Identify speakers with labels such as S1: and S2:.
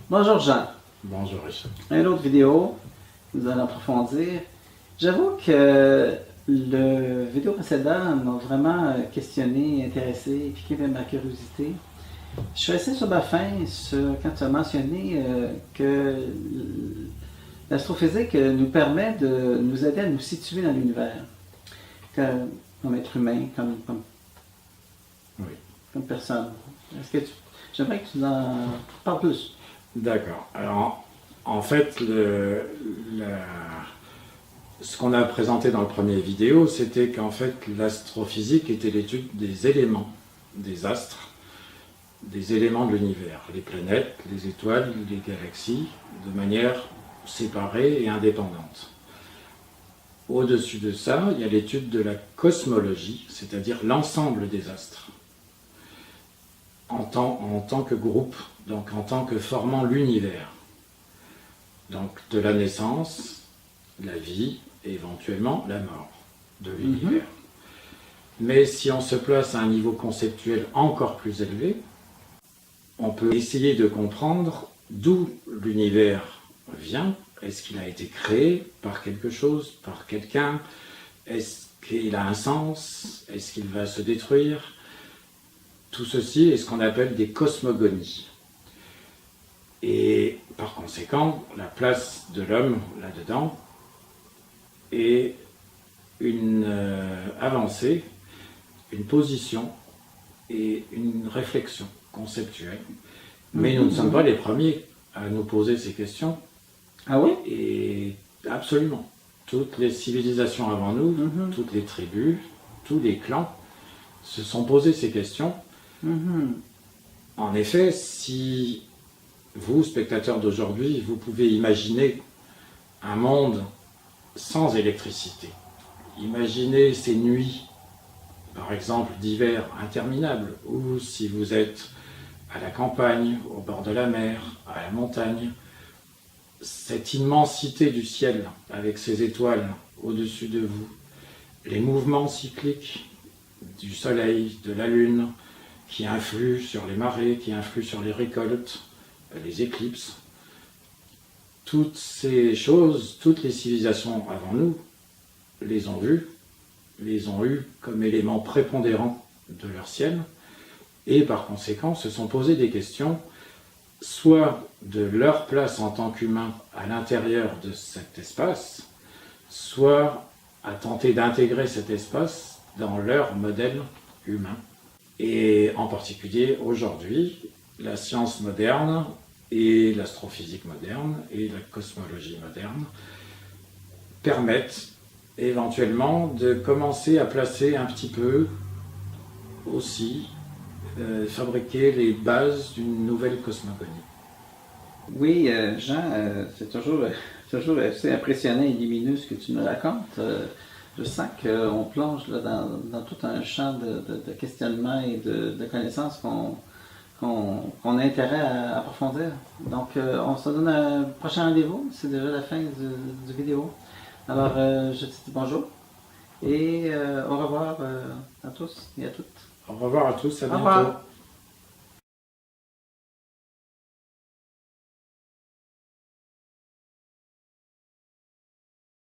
S1: Bonjour Jean.
S2: Bonjour Richard.
S1: Une autre vidéo, nous allons approfondir. J'avoue que le vidéo précédent m'a vraiment questionné, intéressé, piqué de ma curiosité. Je suis resté sur ma faim quand tu as mentionné que l'astrophysique nous permet de nous aider à nous situer dans l'univers, comme être humain,
S2: Oui.
S1: comme personne. J'aimerais que tu en parles plus.
S2: D'accord. Alors, en fait, ce qu'on a présenté dans le premier vidéo, c'était qu'en fait, l'astrophysique était l'étude des éléments des astres, des éléments de l'univers, les planètes, les étoiles, les galaxies, de manière séparée et indépendante. Au-dessus de ça, il y a l'étude de la cosmologie, c'est-à-dire l'ensemble des astres, en tant que groupe, donc en tant que formant l'univers. Donc de la naissance, la vie et éventuellement la mort de l'univers. Mais si on se place à un niveau conceptuel encore plus élevé, on peut essayer de comprendre d'où l'univers vient. Est-ce qu'il a été créé par quelque chose, par quelqu'un? Est-ce qu'il a un sens? Est-ce qu'il va se détruire? Tout ceci est ce qu'on appelle des cosmogonies. Et par conséquent, la place de l'homme là-dedans est une avancée, une position et une réflexion conceptuelle. Mais nous ne sommes pas les premiers à nous poser ces questions.
S1: Ah oui?
S2: Et absolument. Toutes les civilisations avant nous, toutes les tribus, tous les clans se sont posés ces questions. En effet, si vous, spectateurs d'aujourd'hui, vous pouvez imaginer un monde sans électricité, imaginez ces nuits, par exemple d'hiver interminables, ou si vous êtes à la campagne, au bord de la mer, à la montagne, cette immensité du ciel avec ses étoiles au-dessus de vous, les mouvements cycliques du soleil, de la lune, qui influent sur les marées, qui influent sur les récoltes, les éclipses. Toutes ces choses, toutes les civilisations avant nous les ont vues, les ont eues comme éléments prépondérants de leur ciel, et par conséquent se sont posées des questions, soit de leur place en tant qu'humains à l'intérieur de cet espace, soit à tenter d'intégrer cet espace dans leur modèle humain. Et en particulier, aujourd'hui, la science moderne et l'astrophysique moderne et la cosmologie moderne permettent éventuellement de commencer à placer un petit peu aussi, fabriquer les bases d'une nouvelle cosmogonie.
S1: Oui, Jean, c'est toujours assez impressionnant et lumineux ce que tu nous racontes. Je sens qu'on plonge là, dans tout un champ de questionnement et de connaissances qu'on a intérêt à approfondir. Donc, on se donne un prochain rendez-vous. C'est déjà la fin du vidéo. Alors, je te dis bonjour et au revoir à tous et à toutes.
S2: Au revoir à tous, à
S1: Au
S2: bientôt.
S1: revoir.